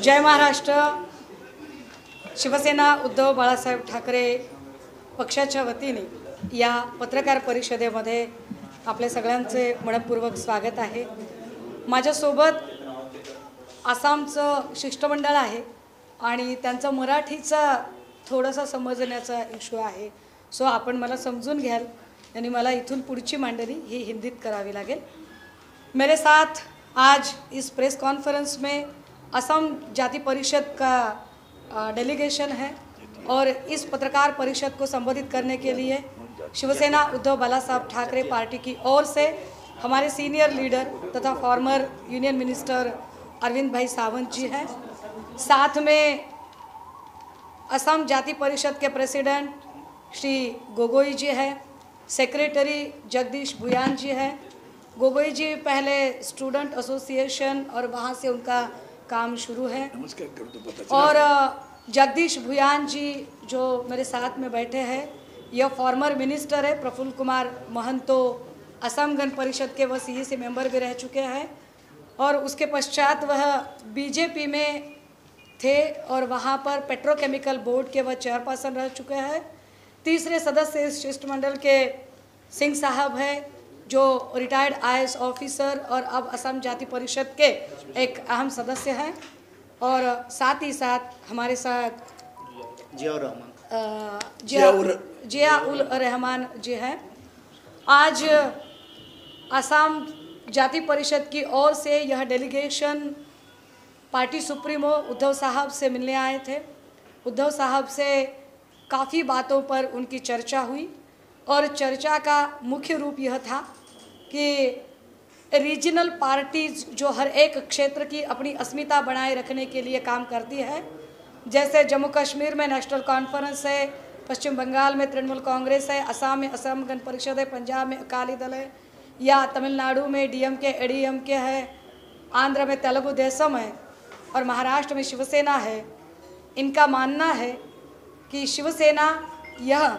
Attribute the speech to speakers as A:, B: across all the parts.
A: जय महाराष्ट्र. शिवसेना उद्धव बाळासाहेब ठाकरे पक्षाच्या वतीने या पत्रकार परिषदेमध्ये आपले सगळ्यांचे मनपूर्वक स्वागत आहे. माझ्यासोबत आसामचं शिष्टमंडळ आहे आणि त्यांचा मराठीचा थोडासा समजण्याचा इश्यू आहे. सो आपण मला समजून घ्याल आणि मला इथून पुढची मांडणी ही हिंदीत करावी लागेल. मेरे साथ आज इस प्रेस कॉन्फ्रेंस में असम जाति परिषद का डेलीगेशन है और इस पत्रकार परिषद को संबोधित करने के लिए शिवसेना उद्धव बालासाहब ठाकरे पार्टी की ओर से हमारे सीनियर लीडर तथा फॉर्मर यूनियन मिनिस्टर अरविंद भाई सावंत जी हैं. साथ में असम जाति परिषद के प्रेसिडेंट श्री गोगोई जी हैं. सेक्रेटरी जगदीश भुयान जी हैं. गोगोई जी पहले स्टूडेंट एसोसिएशन और वहाँ से उनका काम शुरू है. और जगदीश भुयान जी जो मेरे साथ में बैठे हैं यह फॉर्मर मिनिस्टर है. प्रफुल्ल कुमार महंतो असम गण परिषद के वह CEC मेंबर भी रह चुके हैं और उसके पश्चात वह बीजेपी में थे और वहाँ पर पेट्रोकेमिकल बोर्ड के वह चेयरपर्सन रह चुके हैं. तीसरे सदस्य इस शिष्टमंडल के सिंह साहब हैं जो रिटायर्ड IAS ऑफिसर और अब असम जाति परिषद के एक अहम सदस्य हैं. और साथ ही साथ हमारे साथ जिया-उल रहमान जी हैं. आज असम जाति परिषद की ओर से यह डेलीगेशन पार्टी सुप्रीमो उद्धव साहब से मिलने आए थे. उद्धव साहब से काफ़ी बातों पर उनकी चर्चा हुई और चर्चा का मुख्य रूप यह था कि रीजनल पार्टीज जो हर एक क्षेत्र की अपनी अस्मिता बनाए रखने के लिए काम करती है, जैसे जम्मू कश्मीर में नेशनल कॉन्फ्रेंस है, पश्चिम बंगाल में तृणमूल कांग्रेस है, असम में असम गण परिषद है, पंजाब में अकाली दल है, या तमिलनाडु में DMK ADMK है, आंध्र में तेलुगु देशम है और महाराष्ट्र में शिवसेना है. इनका मानना है कि शिवसेना यह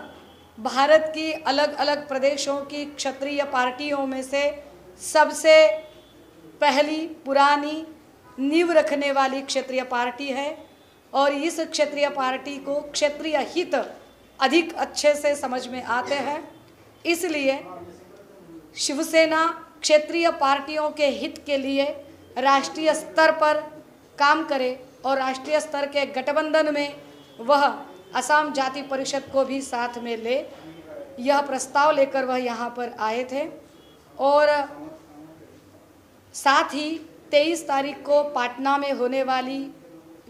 A: भारत की अलग अलग प्रदेशों की क्षत्रिय पार्टियों में से सबसे पहली पुरानी नींव रखने वाली क्षेत्रीय पार्टी है और इस क्षेत्रीय पार्टी को क्षेत्रीय हित अधिक अच्छे से समझ में आते हैं. इसलिए शिवसेना क्षेत्रीय पार्टियों के हित के लिए राष्ट्रीय स्तर पर काम करे और राष्ट्रीय स्तर के गठबंधन में वह असम जाति परिषद को भी साथ में ले, यह प्रस्ताव लेकर वह यहाँ पर आए थे. और साथ ही 23 तारीख को पटना में होने वाली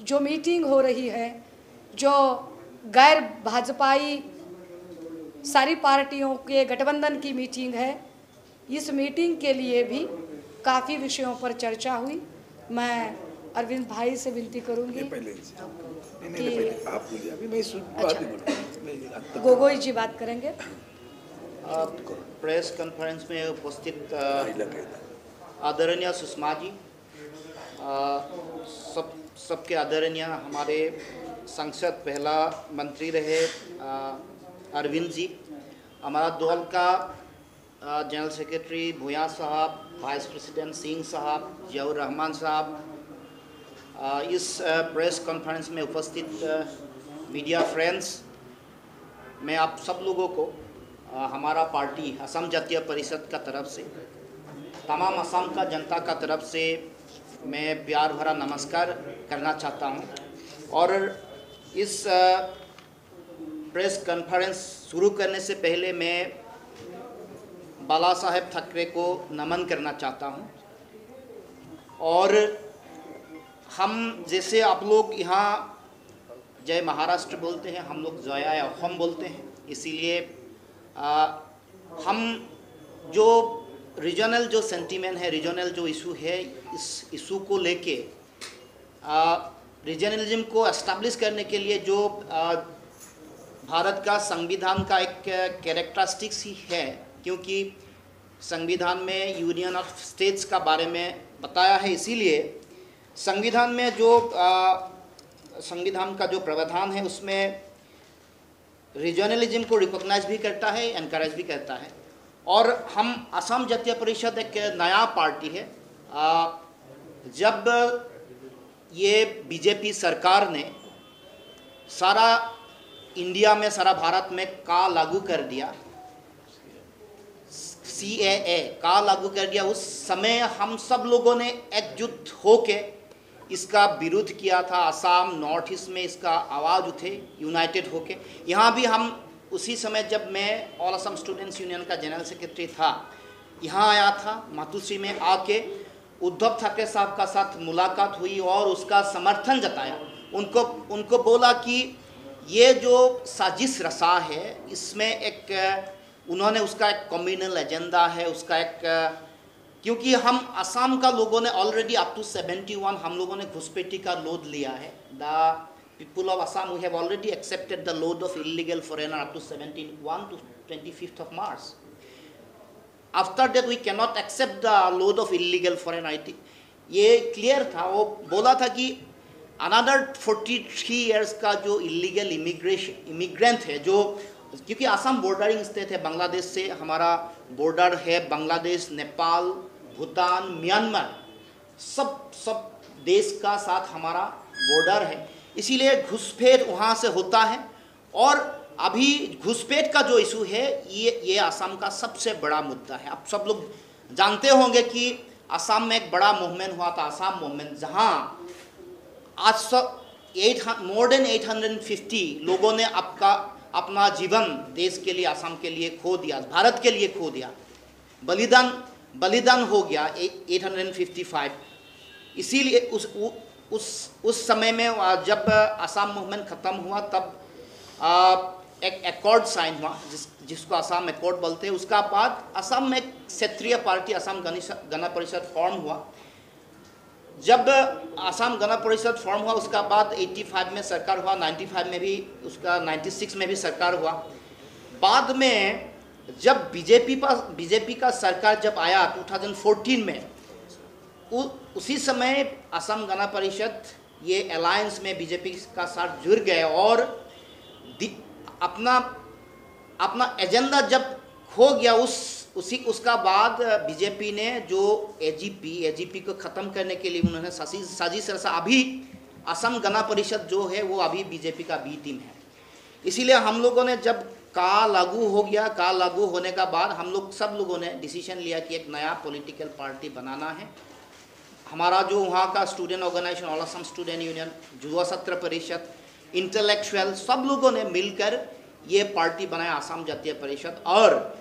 A: जो मीटिंग हो रही है, जो गैर भाजपाई सारी पार्टियों के गठबंधन की मीटिंग है, इस मीटिंग के लिए भी काफ़ी विषयों पर चर्चा हुई. मैं अरविंद भाई से विनती करूंगी गोगोई जी बात करेंगे.
B: प्रेस कॉन्फ्रेंस में उपस्थित आदरणीय सुषमा जी, सबके आदरणीय हमारे संसद पहला मंत्री रहे अरविंद जी, हमारा दल का जनरल सेक्रेटरी भुया साहब, वाइस प्रेसिडेंट सिंह साहब, जिया-उल रहमान साहब, इस प्रेस कॉन्फ्रेंस में उपस्थित मीडिया फ्रेंड्स, मैं आप सब लोगों को हमारा पार्टी असम जातीय परिषद का तरफ से, तमाम असम का जनता का तरफ से मैं प्यार भरा नमस्कार करना चाहता हूं. और इस प्रेस कॉन्फ्रेंस शुरू करने से पहले मैं बाला साहेब ठाकरे को नमन करना चाहता हूं. और हम जैसे आप लोग यहाँ जय महाराष्ट्र बोलते हैं, हम लोग जय अहोम बोलते हैं. इसीलिए हम जो रीजनल जो सेंटीमेंट है, रीजनल जो इशू है, इस इशू को लेके रीजनलिज्म को एस्टैब्लिश करने के लिए जो भारत का संविधान का एक कैरेक्टरिस्टिक्स ही है, क्योंकि संविधान में यूनियन ऑफ स्टेट्स का बारे में बताया है. इसीलिए संविधान में जो संविधान का जो प्रावधान है उसमें रीजनलिज्म को रिकॉग्नाइज भी करता है, एनकरेज भी करता है. और हम असम जातीय परिषद एक नया पार्टी है. जब ये बीजेपी सरकार ने सारा इंडिया में, सारा भारत में का लागू कर दिया, CAA का लागू कर दिया। उस समय हम सब लोगों ने एकजुट होके इसका विरोध किया था। असम, नॉर्थ ईस्ट में इसका आवाज़ उठे, यूनाइटेड होके। यहाँ भी हम उसी समय, जब मैं ऑल असम स्टूडेंट्स यूनियन का जनरल सेक्रेटरी था, यहाँ आया था। मातुश्री में आके उद्धव ठाकरे साहब का साथ मुलाकात हुई और उसका समर्थन जताया। उनको बोला कि ये जो साजिश रचा है, इसमें उन्होंने उसका एक कम्युनल एजेंडा है, उसका क्योंकि हम असम का लोगों ने ऑलरेडी अप टू 71 हम लोगों ने घुसपैठी का लोड लिया है। The people of Assam we have already accepted the load of illegal foreigner up to 71 to 25th of March. After that we can not accept the load of illegal foreigner. ये clear था। वो बोला था कि another 43 years का जो illegal immigrant है, जो क्योंकि असम बॉर्डरिंग स्टेट है बांग्लादेश से, हमारा बॉर्डर है बांग्लादेश, नेपाल, भूटान, म्यांमार, सब देश का साथ हमारा बॉर्डर है। इसीलिए घुसपैठ वहाँ से होता है। और अभी घुसपैठ का जो इशू है, ये असम का सबसे बड़ा मुद्दा है। आप सब लोग जानते होंगे कि असम में एक बड़ा मूवमेंट हुआ था, असम मूवमेंट, जहाँ आज मोर देन 850 लोगों ने अपना जीवन देश के लिए, असम के लिए खो दिया, भारत के लिए खो दिया। बलिदान हो गया 855। इसीलिए उस समय में जब असम मूवमेंट ख़त्म हुआ, तब एक एकॉर्ड साइन हुआ, जिसको असम एकॉर्ड बोलते हैं। उसका बाद असम में एक क्षेत्रीय पार्टी, असम गण परिषद फॉर्म हुआ। जब असम गण परिषद फॉर्म हुआ, उसका बाद 85 में सरकार हुआ, 95 में भी, उसका 96 में भी सरकार हुआ। बाद में जब बीजेपी का सरकार जब आया 2014 में, उसी समय असम गण परिषद ये अलायंस में बीजेपी का साथ जुड़ गए और अपना एजेंडा जब खो गया, उसका बाद बीजेपी ने जो एजीपी को ख़त्म करने के लिए उन्होंने साजिश रचा। अभी असम गण परिषद जो है वो अभी बीजेपी का बी टीम है। इसीलिए हम लोगों ने जब का लागू हो गया, का लागू होने का बाद सब लोगों ने डिसीजन लिया कि एक नया पॉलिटिकल पार्टी बनाना है। हमारा जो वहाँ का student organisation, all Assam student union, Yuva Chhatra परिषद, इंटेलेक्चुअल, सब लोगों ने मिलकर ये पार्टी बनाया, असम जातीय परिषद। और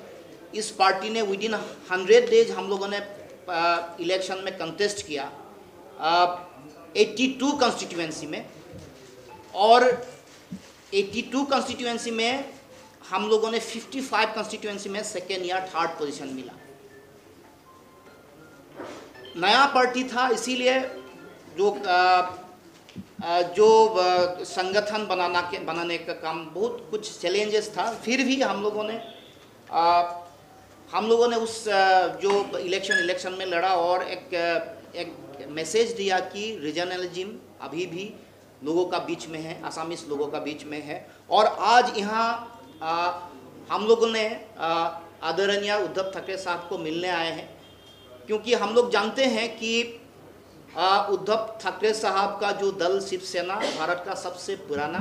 B: इस पार्टी ने विदिन 100 डेज हम लोगों ने इलेक्शन में कंटेस्ट किया 82 कंस्टिट्यूएंसी में, और 82 कंस्टिट्यूएंसी में हम लोगों ने 55 कंस्टिट्यूएंसी में सेकेंड या थर्ड पोजीशन मिला। नया पार्टी था, इसीलिए जो संगठन बनाने का काम, बहुत कुछ चैलेंजेस था। फिर भी हम लोगों ने उस जो इलेक्शन में लड़ा और एक मैसेज दिया कि रीजनलिज्म अभी भी लोगों का बीच में है, आसामीज लोगों का बीच में है। और आज यहाँ हम लोगों ने आदरणीय उद्धव ठाकरे साहब को मिलने आए हैं, क्योंकि हम लोग जानते हैं कि उद्धव ठाकरे साहब का जो दल शिवसेना भारत का सबसे पुराना,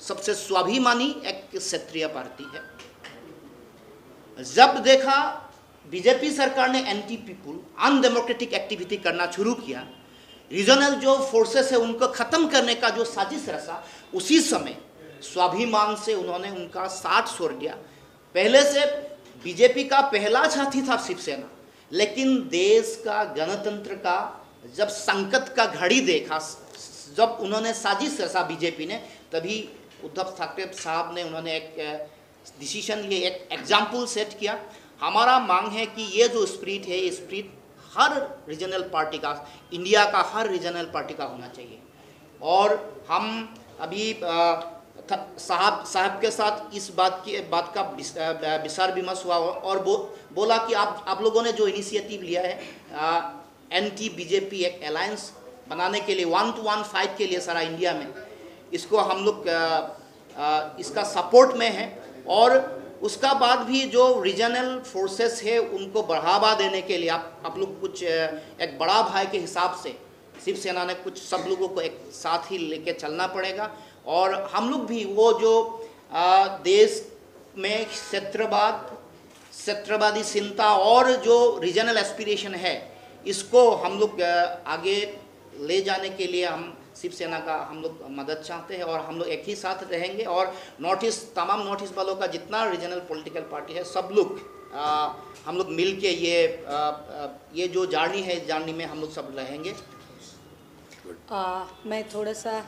B: सबसे स्वाभिमानी एक क्षेत्रीय पार्टी है। जब देखा बीजेपी सरकार ने एंटी पीपुल, अनडेमोक्रेटिक एक्टिविटी करना शुरू किया, रीजनल जो फोर्सेस है उनको ख़त्म करने का जो साजिश रचा, उसी समय स्वाभिमान से उन्होंने उनका साथ छोड़ दिया। पहले से बीजेपी का पहला साथी था शिवसेना, लेकिन देश का, गणतंत्र का जब संकट का घड़ी देखा, जब उन्होंने साजिश रचा बीजेपी ने, तभी उद्धव ठाकरे साहब ने उन्होंने एक डिसीजन लिए, एक एग्जाम्पल सेट किया। हमारा मांग है कि ये जो स्पिरिट है, ये स्पिरिट हर रीजनल पार्टी का, इंडिया का हर रीजनल पार्टी का होना चाहिए। और हम अभी साहब के साथ इस बात का विचार विमर्श हुआ और बोला कि आप लोगों ने जो इनिशिएटिव लिया है एंटी बीजेपी एक अलायंस बनाने के लिए, 1-to-1 फाइट के लिए सारा इंडिया में, इसको हम लोग इसका सपोर्ट में है। और उसका बाद भी जो रीजनल फोर्सेस है उनको बढ़ावा देने के लिए आप लोग कुछ एक बड़ा भाई के हिसाब से शिवसेना ने कुछ सब लोगों को एक साथ ही लेके चलना पड़ेगा। और हम लोग भी वो जो देश में क्षेत्रवादी चिंता और जो रीजनल एस्पिरेशन है, इसको हम लोग आगे ले जाने के लिए हम शिवसेना का हम लोग मदद चाहते हैं और हम लोग एक ही साथ रहेंगे। और नॉर्थ ईस्ट, तमाम नॉर्थ ईस्ट वालों का जितना रीजनल पॉलिटिकल पार्टी है, सब लोग हम लोग मिल के ये जो जर्नी है, इस जर्नी में हम लोग सब रहेंगे।
A: मैं थोड़ा सा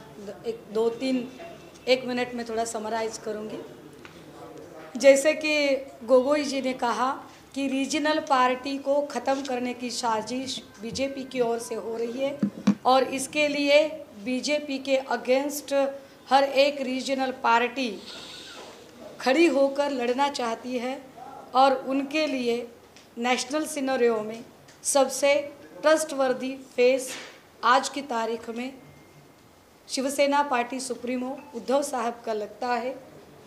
A: 1 मिनट में थोड़ा समराइज करूँगी। जैसे कि गोगोई जी ने कहा कि रीजनल पार्टी को ख़त्म करने की साजिश बीजेपी की ओर से हो रही है और इसके लिए बीजेपी के अगेंस्ट हर एक रीजनल पार्टी खड़ी होकर लड़ना चाहती है। और उनके लिए नेशनल सिनेरियो में सबसे ट्रस्टवर्दी फेस आज की तारीख में शिवसेना पार्टी सुप्रीमो उद्धव साहब का लगता है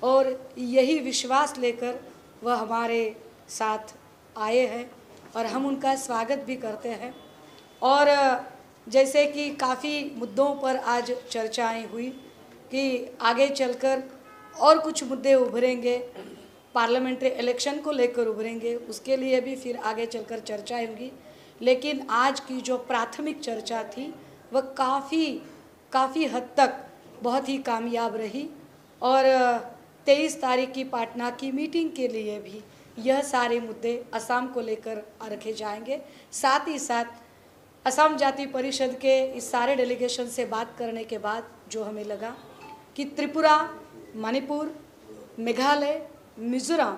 A: और यही विश्वास लेकर वह हमारे साथ आए हैं और हम उनका स्वागत भी करते हैं। और जैसे कि काफ़ी मुद्दों पर आज चर्चाएं हुई कि आगे चलकर और कुछ मुद्दे उभरेंगे, पार्लियामेंट्री इलेक्शन को लेकर उभरेंगे, उसके लिए भी फिर आगे चलकर चर्चाएं होंगी। लेकिन आज की जो प्राथमिक चर्चा थी वह काफ़ी हद तक बहुत ही कामयाब रही और 23 तारीख की पटना की मीटिंग के लिए भी यह सारे मुद्दे असम को लेकर रखे जाएंगे। साथ ही साथ असम जाति परिषद के इस सारे डेलीगेशन से बात करने के बाद जो हमें लगा कि त्रिपुरा, मणिपुर, मेघालय, मिजोरम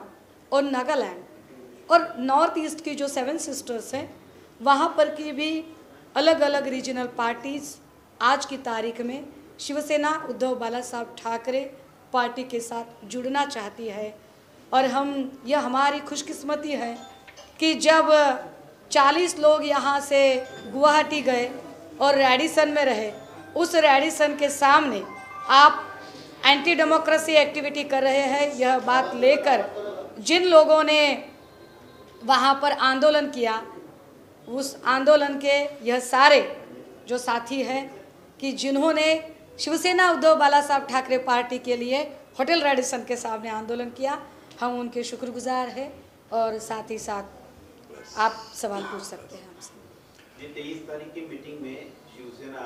A: और नागालैंड और नॉर्थ ईस्ट की जो 7 सिस्टर्स हैं, वहाँ पर की भी अलग अलग रीजनल पार्टीज़ आज की तारीख में शिवसेना उद्धव बाला साहब ठाकरे पार्टी के साथ जुड़ना चाहती है। और यह हमारी खुशकिस्मती है कि जब 40 लोग यहाँ से गुवाहाटी गए और रेडिसन में रहे, उस रेडिसन के सामने आप एंटी डेमोक्रेसी एक्टिविटी कर रहे हैं, यह बात लेकर जिन लोगों ने वहाँ पर आंदोलन किया, उस आंदोलन के यह सारे जो साथी हैं कि जिन्होंने शिवसेना उद्धव बाला साहब ठाकरे पार्टी के लिए होटल रेडिसन के सामने आंदोलन किया, हम उनके शुक्रगुजार हैं। और साथ ही साथ आप सवाल पूछ सकते हैं हमसे।
C: 23 तारीख की मीटिंग में शिवसेना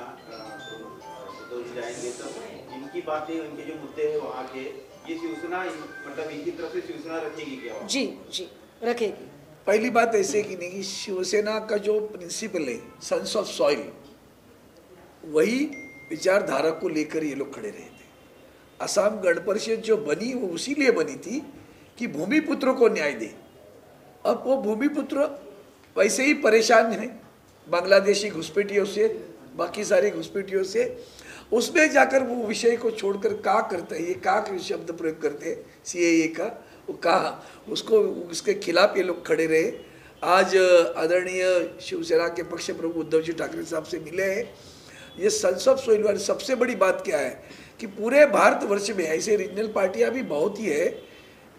C: उद्धव जी जाएंगे, तब जिनकी बातें, उनके जो मुद्दे हैं वहाँ के, ये शिवसेना मतलब इनकी तरफ से शिवसेना रखेगी क्या?
A: जी रखेगी।
D: पहली बात ऐसे कि नहीं कि शिवसेना का जो प्रिंसिपल है सन्स ऑफ सॉइल, वही विचारधारा को लेकर ये लोग खड़े रहे थे। असम गण परिषद जो बनी वो उसी लिए बनी थी कि भूमिपुत्रों को न्याय दे। अब वो भूमिपुत्र वैसे ही परेशान हैं बांग्लादेशी घुसपैठियों से, बाकी सारी घुसपैठियों से। उसमें जाकर वो विषय को छोड़कर का करते हैं, ये का शब्द प्रयोग करते हैं CAA का, वो कहा उसको, उसके खिलाफ ये लोग खड़े रहे। आज आदरणीय शिवसेना के पक्ष प्रमुख उद्धव जी ठाकरे साहब से मिले हैं। ये सन्स ऑफ सोइल वाली सबसे बड़ी बात क्या है कि पूरे भारतवर्ष में ऐसे रीजनल पार्टियां भी बहुत ही है,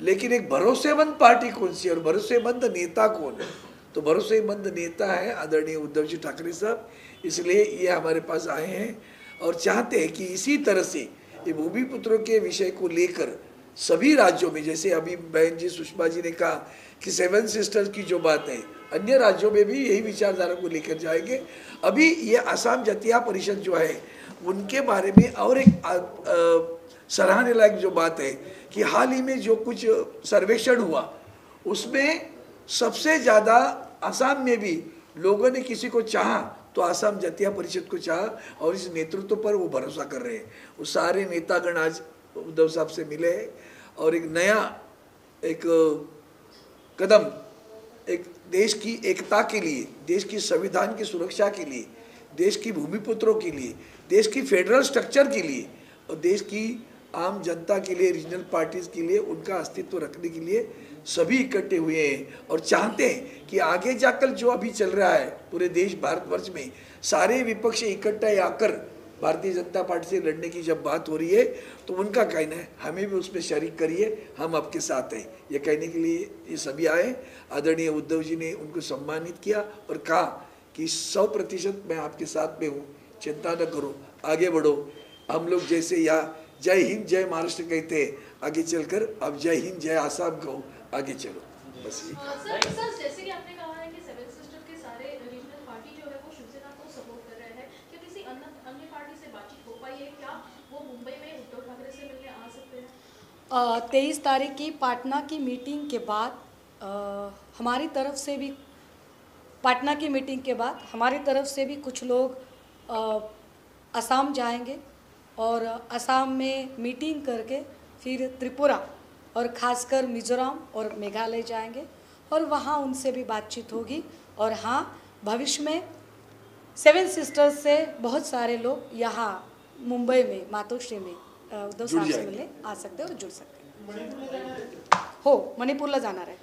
D: लेकिन एक भरोसेमंद पार्टी कौन सी है और भरोसेमंद नेता कौन है? तो भरोसेमंद नेता है आदरणीय उद्धव जी ठाकरे साहब। इसलिए ये हमारे पास आए हैं और चाहते हैं कि इसी तरह से ये भूमिपुत्रों के विषय को लेकर सभी राज्यों में, जैसे अभी बहन जी सुषमा जी ने कहा कि 7 सिस्टर्स की जो बात है, अन्य राज्यों में भी यही विचारधारा को लेकर जाएंगे। अभी ये असम जातीय परिषद जो है उनके बारे में और एक सराहने लायक जो बात है कि हाल ही में जो कुछ सर्वेक्षण हुआ उसमें सबसे ज़्यादा असम में भी लोगों ने किसी को चाहा तो असम जातीय परिषद को चाहा और इस नेतृत्व पर वो भरोसा कर रहे हैं। वो सारे नेतागण आज उद्धव साहब से मिले हैं और एक नया कदम, एक देश की एकता के लिए, देश की संविधान की सुरक्षा के लिए, देश की भूमिपुत्रों के लिए, देश की फेडरल स्ट्रक्चर के लिए और देश की आम जनता के लिए, रीजनल पार्टीज के लिए उनका अस्तित्व रखने के लिए सभी इकट्ठे हुए हैं और चाहते हैं कि आगे जाकर जो अभी चल रहा है पूरे देश भारतवर्ष में, सारे विपक्ष इकट्ठा आकर भारतीय जनता पार्टी से लड़ने की जब बात हो रही है तो उनका कहना है हमें भी उसमें शरीक करिए, हम आपके साथ हैं। ये कहने के लिए ये सभी आए। आदरणीय उद्धव जी ने उनको सम्मानित किया और कहा कि 100% मैं आपके साथ में हूँ, चिंता न करो, आगे बढ़ो। हम लोग जैसे यहाँ जय हिंद जय महाराष्ट्र कहते हैं, आगे चलकर अब जय हिंद जय आसाम कहो, आगे चलो, बस ये।
E: सर जैसे कि आपने कहा है कि सेवन सिस्टर के सारे रीजनल पार्टी जो है वो शिवसेना को सपोर्ट कर रहे हैं, क्या किसी अन्य पार्टी से बातचीत हो पाई है? क्या वो मुंबई में उद्धव ठाकरे से मिलने आ सकते हैं?
A: 23 तारीख की पाटना की मीटिंग के बाद हमारी तरफ से भी, पाटना की मीटिंग के बाद हमारी तरफ से भी कुछ लोग असम जाएंगे और असम में मीटिंग करके फिर त्रिपुरा और ख़ासकर मिज़ोरम और मेघालय जाएंगे और वहाँ उनसे भी बातचीत होगी। और हाँ, भविष्य में सेवन सिस्टर्स से बहुत सारे लोग यहाँ मुंबई में मातोश्री में उद्धव साहब से मिलने आ सकते हैं और जुड़ सकते हैं। हो मणिपुरला जाणार है।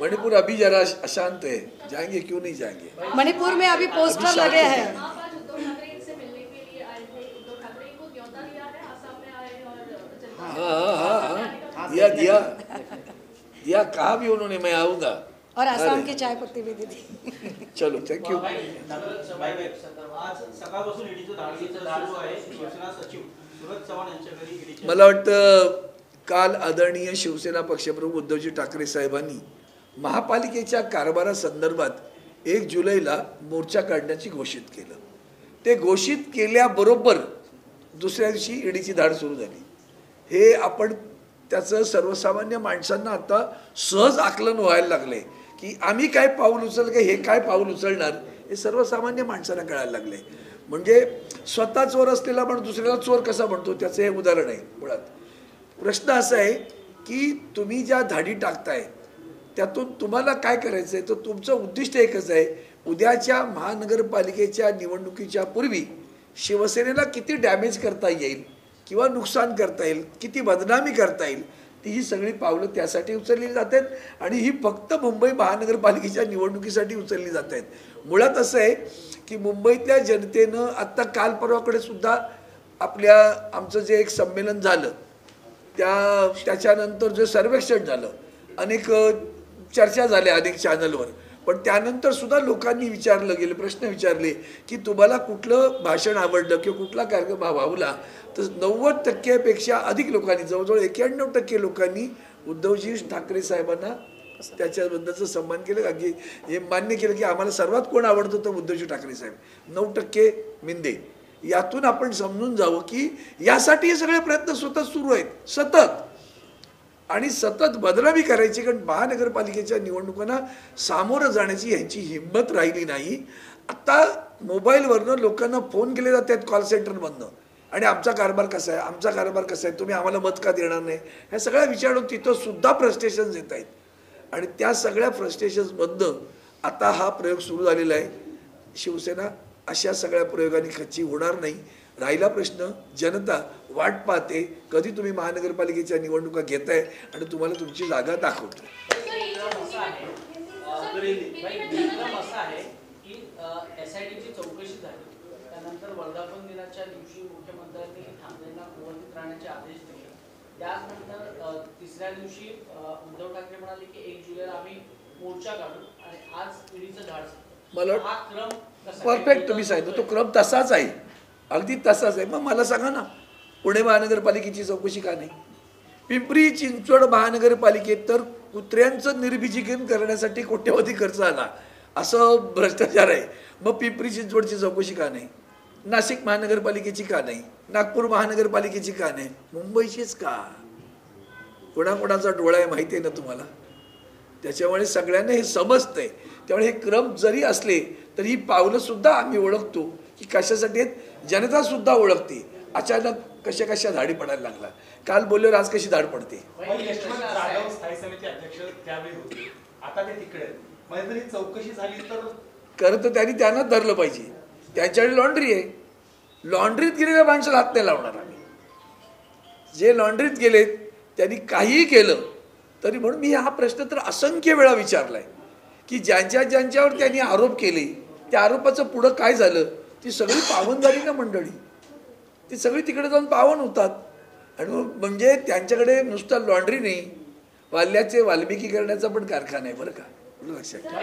D: मणिपुर अभी जरा अशांत है, जाएंगे क्यों नहीं जाएंगे?
A: मणिपुर में अभी पोस्टर लगे हैं।
E: आप आज उद्धव ठाकरे से मिलने के लिए आए थे, उद्धव ठाकरे को न्योता दिया है, आसाम में आए और
D: हाँ, दिया, कहा भी उन्होंने मैं आऊँगा
A: और आसाम की चाय पत्ती भी दी थी।
D: चलो, थँक्यू।
F: आज सकाळपासून ईडीचं धाडसीचं चालू आहे। शिवसेना सचिव सुरज चव्हाण यांच्या घरी ईडीचे
D: मला वाटतं काल आदरणीय शिवसेना पक्षप्रमुख उद्धवजी ठाकरे साहेबांनी महापालिकेच्या कारभारासंदर्भात 1 जुलैला मोर्चा काढण्याची घोषित केलं। ते घोषित केल्याबरोबर दुसऱ्या दिवशी ईडीची धाड सुरू झाली। हे आपण त्याचं सर्वसामान्य माणसांना आता सहज आकलन व्हायला लागले की आम्ही काय पाऊल उचल का हे काय पाऊल उचलणार, हे सर्वसामान्य माणसांना कळायला लागले। म्हणजे स्वतः चोर असलेला पण दुसऱ्याला चोर कसा म्हणतो त्याचं हे उदाहरण आहे। मुळात प्रश्न असा आहे की तुम्ही ज्या धाडी टाकताय त्यातून तुम्हाला काय करायचं आहे, तर तुमचं उद्दिष्ट एकच आहे, उद्याच्या महानगरपालिकेच्या निवडणुकीच्या पूर्वी शिवसेनेला किती डॅमेज करता येईल किंवा नुकसान करता येईल, किती बदनामी करता येईल, ती ही सगळी पावलं त्यासाठी उचलली जात आहेत आणि ही फक्त मुंबई महानगरपालिकेच्या निवडणुकीसाठी उचलली जात आहेत। मुळात असं आहे की मुंबईतल्या जनतेनं आत्ता काल परवाकडे सुद्धा आमचं जे एक संमेलन झालं त्याच्यानंतर जे सर्वेक्षण झालं, अनेक चर्चा झाल्या अनेक चॅनलवर, पण त्यानंतर सुद्धा लोकांनी विचारलं गेलं, प्रश्न विचारले की तुम्हाला कुठलं भाषण आवडलं किंवा कुठला कार्यक्रम भावला, तर 90% अधिक लोकांनी, जवळजवळ 91% लोकांनी उद्धवजी ठाकरे साहेबांना त्याच्याबद्दलचं सन्मान केलं, अगदी हे मान्य केलं की आम्हाला सर्वात कोण आवडतं तर उद्धवजी ठाकरे साहेब। 9% मिंदे। यातून आपण समजून जावं की यासाठी हे सगळे प्रयत्न सतत सुरू आहेत, सतत बदनामी करायची, कारण महानगरपालिकेच्या निवडणुकांना सामोरं जाण्याची यांची हिंमत राहिली नाही। आता मोबाईलवरनं लोकांना फोन केले जातात कॉल सेंटरमधनं, आणि आमचा कारभार कसा आहे, आमचा कारभार कसा आहे, तुम्ही आम्हाला मत का देणार नाही, ह्या सगळ्या विचारून तिथं सुद्धा फ्रस्ट्रेशन्स येत आहेत। आणि त्या सगळ्या फ्रस्ट्रेशन्समधनं आता हा प्रयोग सुरू झालेला आहे। शिवसेना अशा सगळ्या प्रयोगांनी खच्ची होणार नाही। राहिला प्रश्न, जनता वाट पाहते कधी तुम्ही महानगरपालिकेच्या निवडणुका घेताय आणि तुम्हाला तुमची जागा दाखवतो।
G: एसआयटीची चौकशी झाली, त्यानंतर वर्धापन दिनाच्या दिवशी मुख्यमंत्र्यांनी ठाकरेंना उपस्थित राहण्याचे आदेश दिले। त्यानंतर तिसऱ्या दिवशी उद्धव ठाकरे म्हणाले की 1 जुलैला आम्ही मोर्चा काढू आणि आज ईडीचं धाड।
D: मला
G: हा क्रम
D: परफेक्ट तुम्ही सांगितलं, तो क्रम तसाच आहे, अगदी तसाच आहे। मग मला सांगा ना, पुणे महानगरपालिकेची चौकशी का नाही? पिंपरी चिंचवड महानगरपालिकेत तर कुत्र्यांचं निर्बीजीकरण करण्यासाठी कोट्यवधी खर्च आला, असं भ्रष्टाचार आहे। मग पिंपरी चिंचवडची चौकशी का नाही? नाशिक महानगरपालिकेची का नाही? नागपूर महानगरपालिकेची का नाही? मुंबईचीच का? कोणाकोणाचा डोळा आहे माहिती आहे ना तुम्हाला? त्याच्यामुळे सगळ्यांना हे समजतंय। त्यामुळे हे क्रम जरी असले तरी ही पावलं सुद्धा आम्ही ओळखतो की कशासाठी आहेत, जनता सुद्धा ओळखते। अचानक कशा धाडी पडायला लागला, काल बोलल्यावर आज कशी धाड पडते।
F: स्थायी समिती अध्यक्ष त्यावेळी होते, आता ते तिकडे, म्हणजे जरी चौकशी झाली तर
D: खरं तर त्यांनाच धरलं पाहिजे। त्यांच्याकडे लॉन्ड्री आहे, लॉन्ड्रीत गेलेल्या माणसाला हात नाही लावणार आम्ही। जे लॉन्ड्रीत गेलेत त्यांनी काहीही केलं तरी, म्हणून मी हा प्रश्न तर असंख्य वेळा विचारलाय की ज्यांच्यावर त्यांनी आरोप केले त्या आरोपाचं पुढं काय झालं, ती सगळी पावन झाली ना मंडळी, ती सगळी तिकडे जाऊन पावन होतात। आणि म्हणजे त्यांच्याकडे नुसतं लॉन्ड्री नाही, वाल्याचे वाल्मिकी करण्याचा पण कारखाना आहे बरं का, लक्षात ठेवा।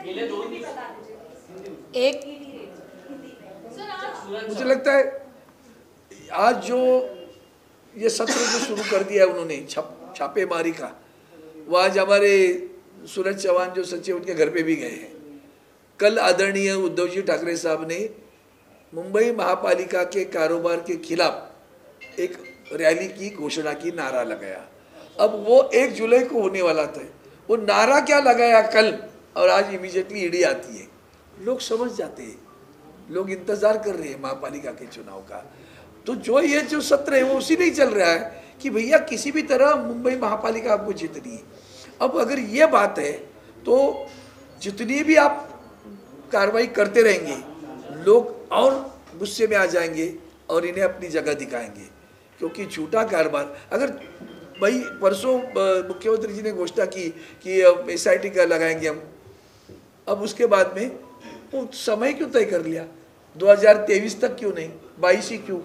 G: गेले 2 दिवस
A: एक
E: सर आज
D: मुझे लगता है आज जो ये सत्र जो शुरू कर दिया है उन्होंने छापेमारी का, वो आज हमारे सूरज चौहान जो सचिव उनके घर पे भी गए हैं। कल आदरणीय उद्धव जी ठाकरे साहब ने मुंबई महापालिका के कारोबार के खिलाफ एक रैली की घोषणा की, नारा लगाया। अब वो 1 जुलाई को होने वाला था, वो नारा क्या लगाया कल और आज इमीडिएटली ईडी आती है। लोग समझ जाते हैं, लोग इंतजार कर रहे हैं महापालिका के चुनाव का। तो जो सत्र है वो उसी नहीं चल रहा है कि भैया किसी भी तरह मुंबई महापालिका आपको जीतनी है। अब अगर ये बात है तो जितनी भी आप कार्रवाई करते रहेंगे, लोग और गुस्से में आ जाएंगे और इन्हें अपनी जगह दिखाएंगे, क्योंकि झूठा कारोबार। अगर भाई परसों मुख्यमंत्री जी ने घोषणा की कि SIT का लगाएंगे हम, अब उसके बाद में वो समय क्यों तय कर लिया? 2023 तक क्यों नहीं? 22 ही क्यों?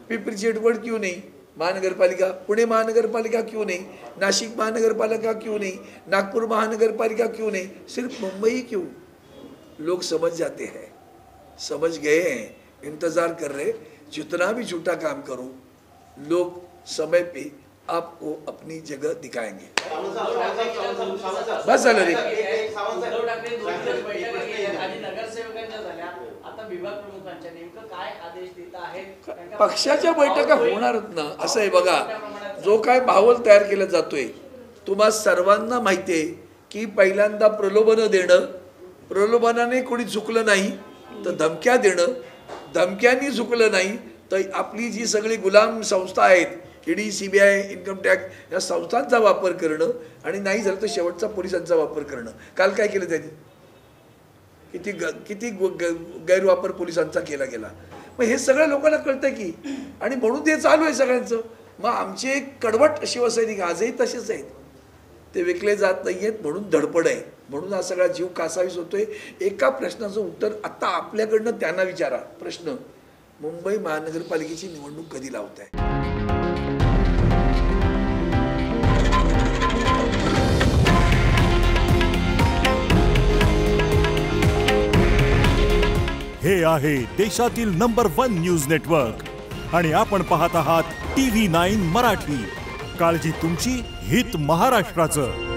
D: पिंपरी चिंचवड क्यों नहीं? महानगर पालिका, पुणे महानगर पालिका क्यों नहीं? नाशिक महानगर पालिका क्यों नहीं? नागपुर महानगर पालिका क्यों नहीं? सिर्फ मुंबई क्यों? लोग समझ जाते हैं, समझ गए हैं, इंतजार कर रहे। जितना भी झूठा काम करो, लोग समय पे आपको अपनी जगह दिखाएंगे। बस झालं रे।
G: उद्धव ठाकरे 2 दिवस बैठक घेतली आणि नगरसेवकांच्या झाल्या, आता विभाग प्रमुखांच्या नेमकं काय आदेश देत आहेत?
D: पक्षाच्या बैठका होणारच ना। असं आहे बघा, जो काय माहोल तयार केला जातोय, तुम्हा सर्वांना माहिती आहे की पहिल्यांदा प्रलोभन देणं, प्रलोभनाने कोणी झुकलं नाही तर धमक्या देणं, धमक्यांनी झुकलं नाही तर आपली जी सगळी गुलाम संस्था आहेत, ED, CBI, इन्कम टॅक्स या संस्थांचा वापर करणं आणि नाही झालं तर शेवटचा पोलिसांचा वापर करणं। काल काय केलं त्यांनी? किती गैरवापर पोलिसांचा केला गेला। मग हे सगळ्या लोकांना कळतं की, आणि म्हणून ते चालू आहे सगळ्यांचं। मग आमचे कडवट शिवसैनिक आजही तसेच आहेत, ते विकले जात नाही आहेत म्हणून धडपड आहे, म्हणून हा सगळा जीव कासावीस होतोय। एका प्रश्नाचं उत्तर आता आपल्याकडनं त्यांना विचारा, प्रश्न, मुंबई महानगरपालिकेची निवडणूक कधी लावताय?
H: हे आहे देशातील नंबर 1 न्यूज नेटवर्क आणि आपण पाहत आहात TV9 मराठी। काळजी तुमची, हित महाराष्ट्राचं।